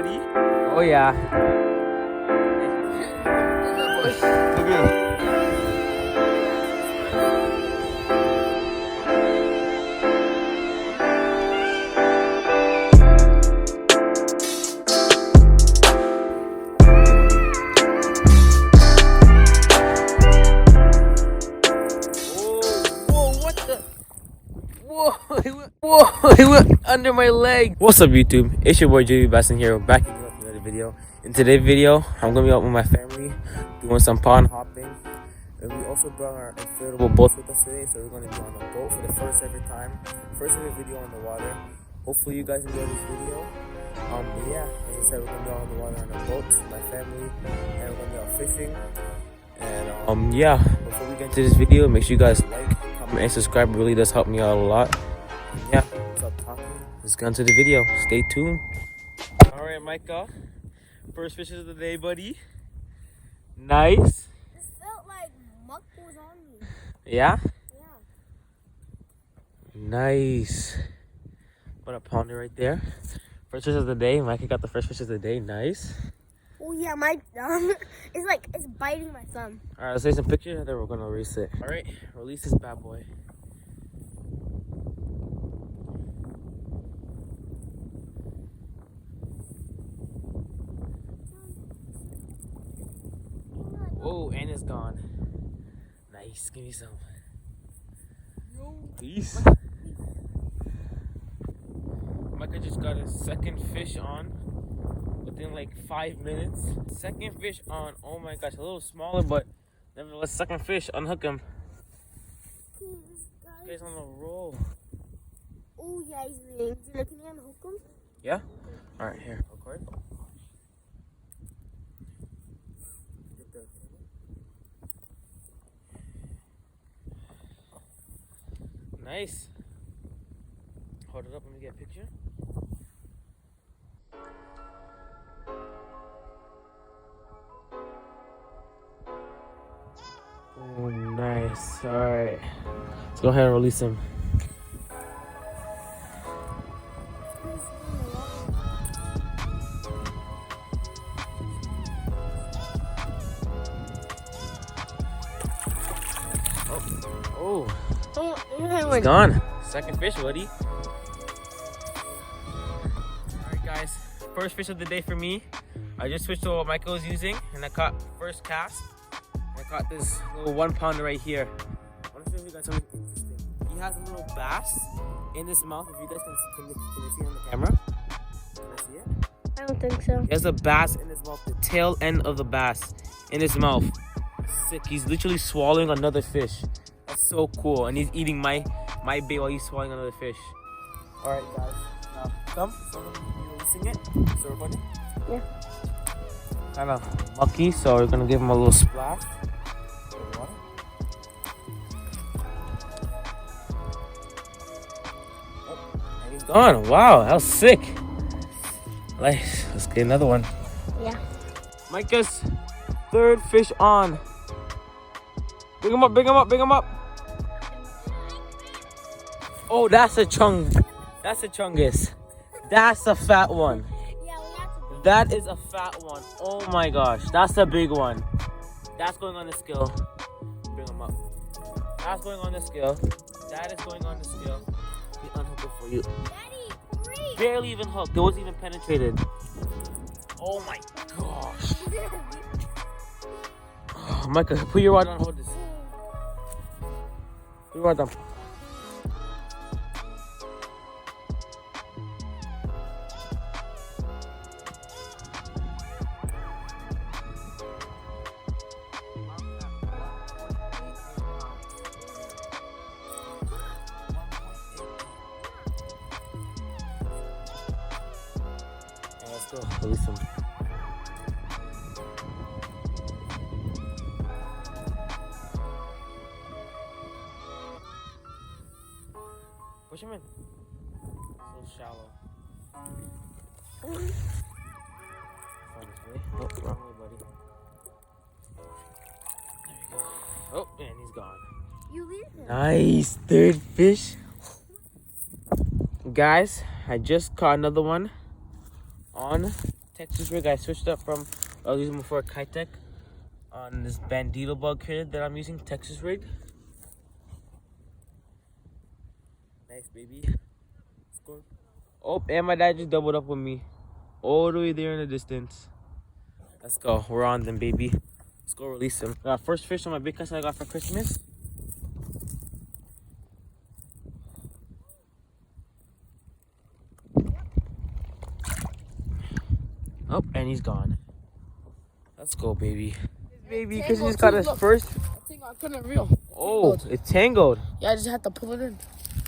buddy. Oh yeah. Look at him. Whoa, he went under my leg. What's up, YouTube? It's your boy JB Basson here, back again with another video. In today's video, I'm gonna be out with my family doing some pond hopping. And we also brought our inflatable boat with us today, so we're gonna be on a boat for the first ever video on the water. Hopefully you guys enjoy this video. But yeah, as I said, we're gonna be out on the water on a boat with my family, and we're gonna be out fishing. And yeah, before we get into this video, make sure you guys like, comment, and subscribe. It really does help me out a lot. Yeah, stop talking. Let's get into the video. Stay tuned. All right, Micah. First fishes of the day, buddy. Nice. This felt like muck was on me. Yeah? Yeah. Nice. Put a pounder right there. First fish of the day. Micah got the first fish of the day. Nice. Oh yeah, my thumb. It's biting my thumb. All right, let's take some pictures and then we're gonna release it. All right, release this bad boy. Whoa, and it's gone. Nice, give me some. Peace. Micah just got his second fish on within like 5 minutes. Second fish on. Oh my gosh, a little smaller, but nevertheless, second fish. Unhook him. This guy's on a roll. Oh yeah, he's laying. Can you unhook him? Yeah? Alright, here. Record. Nice. Hold it up, let me get a picture. Oh, nice. Alright. Let's go ahead and release him. Oh. He's gone. Second fish, buddy. Alright guys, first fish of the day for me. I just switched to what Michael was using and I caught first cast. I caught this little 1 pounder right here. I want to show you guys something interesting. He has a little bass in his mouth. If you guys can you see it on the camera? Can I see it? I don't think so. He has a bass in his mouth, the tail end of the bass in his mouth. Sick. He's literally swallowing another fish. That's so cool. And he's eating my bait while he's swallowing another fish. Alright guys, now come. So we're releasing it. So we're recording? Yeah. Kind of mucky, so we're gonna give him a little splash. And he's gone. Wow, that was sick. Let's get another one. Yeah. Micah's third fish on. Bring him up, bring him up, bring him up. Oh, that's a chung. That's a chungus. That's a fat one. That is a fat one. Oh my gosh, that's a big one. That's going on the scale. Bring him up. That's going on the scale. That is going on the scale. Let me unhook it for you. Daddy, Barely even hooked. It wasn't even penetrated. Oh my gosh. Oh, Micah, put your rod on. Hold this. Put your rod on. Let's go. Release him. Push him in. It's a little shallow. This way. Oh, wrong way, buddy. There we go. Oh, and he's gone. you leave him. Nice. Third fish. Guys, I just caught another one on Texas rig. I switched up from I was using before Kitech on this bandito bug here that I'm using, Texas rig. Nice, baby. Let's go. Oh, and my dad just doubled up with me all the way there in the distance. Let's go. We're on them, baby. Let's go release them. First fish on my big cast I got for Christmas. Oh, and he's gone. Let's go, baby. Baby, because he just got his first. I couldn't reel. Oh, it's tangled. Yeah, I just had to pull it in.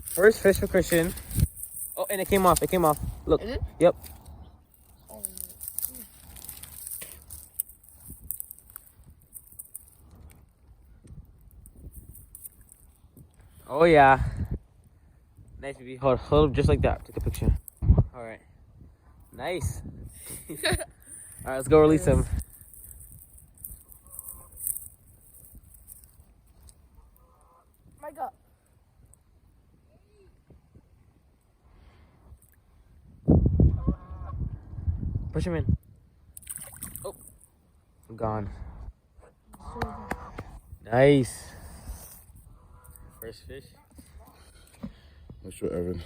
First fish for Christian. Oh, and it came off. It came off. Look. Is it? Yep. Oh yeah. Nice, baby. Hold up, just like that. Take a picture. All right. Nice. All right, let's go release him. My God. Push him in. Oh, gone. Nice. First fish. Let's show Evan.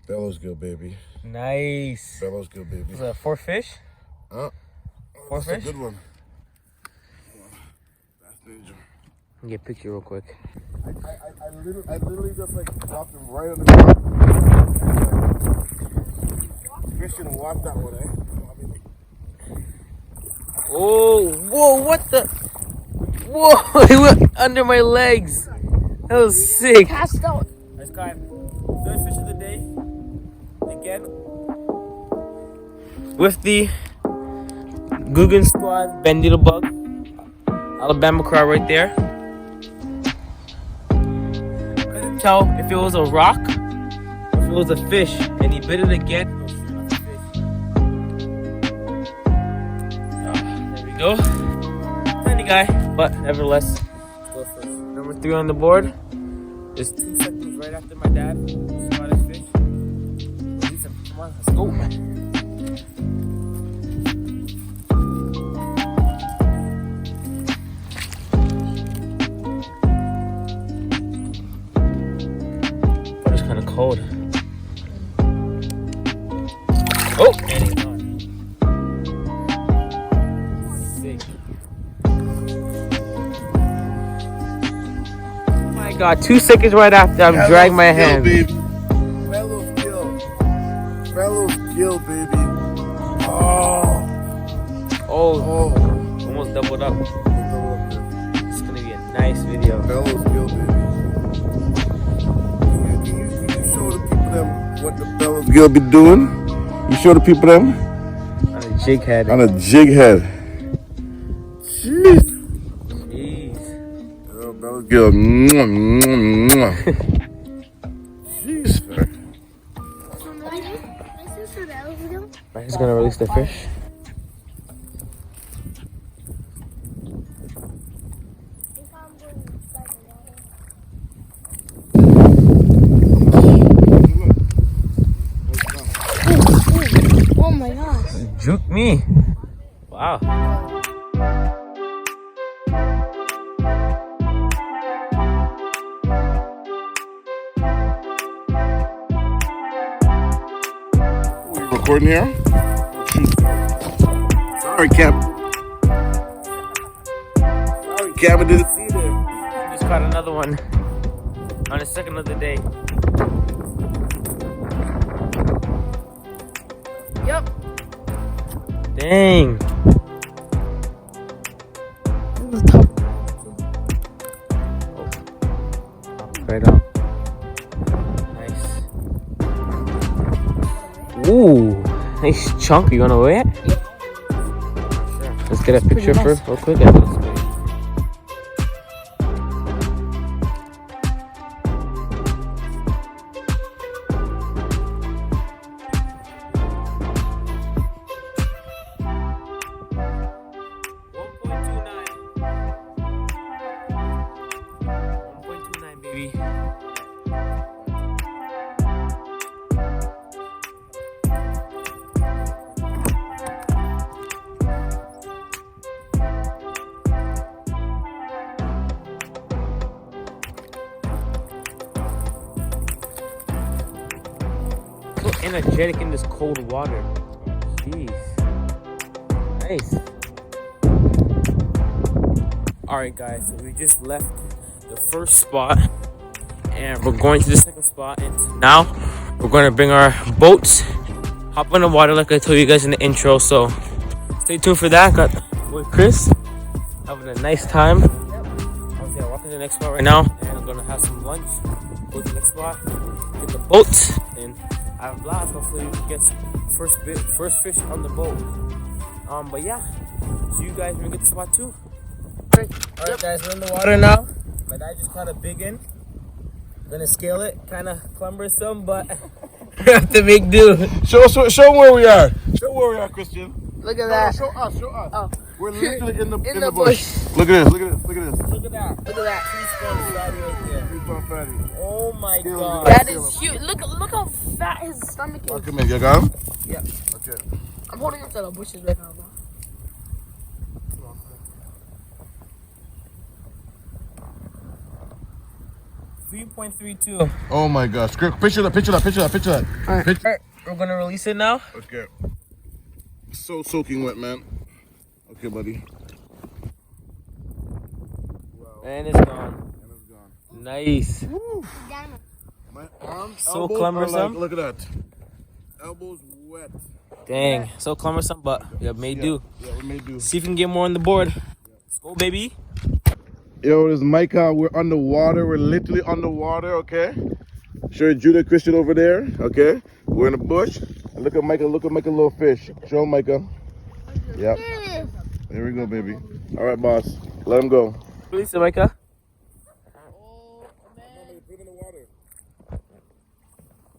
Bellows gill, baby. Nice. Bellows gill, baby. Is that 4 fish? Oh, Four that's fish? a good one. That's danger. Let me get a picture real quick. I literally just like dropped him right on the ground. Christian walked that one, eh? Oh, whoa, what the? Whoa, he went under my legs. That was sick. Passed out. Nice guy. Third fish of the day. Again. With the Guggen Squad Bandito Bug. Alabama craw right there. Couldn't tell if it was a rock or if it was a fish. And he bit it again. There we go. Tiny guy, but nevertheless. Go first. Number 3 on the board. Just 2 seconds right after my dad caught his fish. Release him. Come on, let's go. But it's kind of cold. Oh, and he's gone. Sick. Oh my God, 2 seconds right after I'm dragging my hand. Bellows gill. Bellows gill, baby. Oh. Oh, almost doubled up. It's gonna be a nice video. Bellows gill, baby. Can you show the people them what the bellows gill be doing? You show the people them? On a jig head. On a jig head. Jeez. Jeez. Oh, bellows gill. Mwah, mwah, mwah. Jeez, man. Right, he's gonna release the fish. Oh my gosh. Juke me. Wow. Recording here? Sorry, Cap. Sorry, Cap. I didn't see that. Just caught another one on the second of the day. Yep. Dang. It was tough. Right up. Nice. Ooh, nice chunk. You wanna weigh it? Sure. Let's get a picture nice. first, real quick. And let's weigh it. Baby. energetic in this cold water. Jeez. Nice. Alright guys, so we just left the first spot and we're going to the second spot, and now we're going to bring our boats, hop in the water like I told you guys in the intro, so stay tuned for that. Got with Chris having a nice time. Okay, walking to the next spot right now, and I'm gonna have some lunch, go to the next spot, get the boat, and have a blast. Hopefully we can get first fish on the boat. But yeah, see you guys when we get to spot 2. Alright guys, we're in the water now. My dad just caught a big one. Gonna scale it, kind of cumbersome, but we have to make do. Show where we are. Show where we are, Christian. Look at that. Show us. Oh. We're literally in the bush. Look at this. Look at that. Look at that. Right there. Oh my god. That is huge. Look how fat his stomach is. Come in, you got him? Yeah. Okay. I'm holding him to the bushes right now, bro. 3.32. Oh my gosh. Picture that. Alright, we're gonna release it now. Okay. So soaking wet, man. Okay, buddy. And it's gone. Nice. My arms, So elbows cumbersome. are like, look at that. Elbows wet. Dang, so cumbersome, but we have made do. Yeah, we may do. See if we can get more on the board. Let's go, baby. Yo, this is Micah. We're underwater. We're literally underwater, okay? Show Judah Christian over there, okay? We're in the bush. And look at Micah. Look at Micah, little fish. Show him, Micah. Yep. There we go, baby. All right, boss. Let him go. Release it, Micah.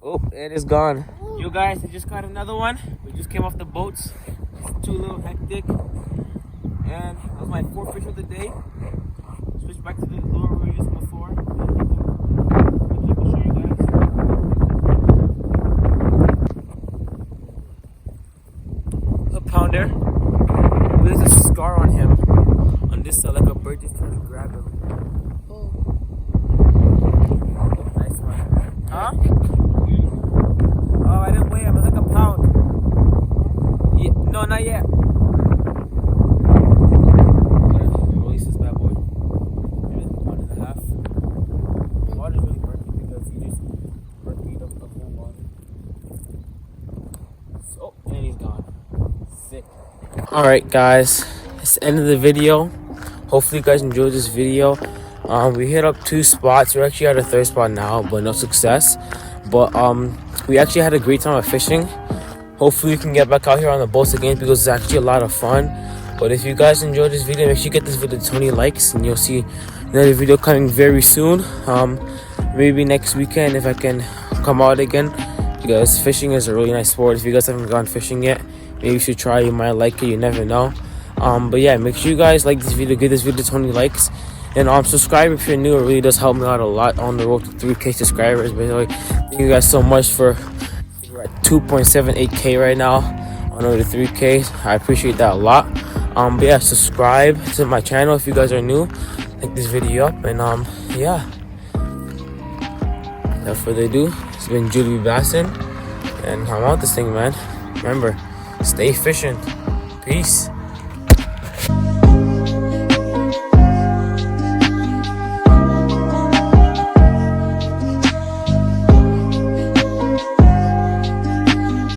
Oh, it is gone. You guys, I just caught another one. We just came off the boats. Too a little hectic. And that was my 4th fish of the day. Switch back to the lure we were using before. I'll show you guys. A pounder. There's a scar on him. On this side, like a bird just trying to grab him. Nice one. Huh? Oh, I didn't weigh him. It was like a pound. Yeah, no, not yet. Release this bad boy. Maybe a pound and a half. The water's really murky because he just murkied up the whole water. So, and he's gone. Sick. Alright guys, it's the end of the video. Hopefully you guys enjoyed this video. We hit up 2 spots. We're actually at a 3rd spot now, but no success. But we actually had a great time of fishing. Hopefully we can get back out here on the boats again because it's actually a lot of fun. But if you guys enjoyed this video, make sure you get this video to 20 likes and you'll see another video coming very soon. Maybe next weekend if I can come out again, because fishing is a really nice sport. If you guys haven't gone fishing yet, maybe you should try. You might like it, you never know. But yeah, make sure you guys like this video, give this video 20 likes, and subscribe if you're new. It really does help me out a lot on the road to 3K subscribers. By the way, thank you guys so much for, we're at 2.78K right now on over to 3K. I appreciate that a lot. But yeah, subscribe to my channel if you guys are new. Like this video up, and yeah. Without further ado, it's been Julie Bassin, and I'm out this thing, man. Remember, stay fishing. Peace.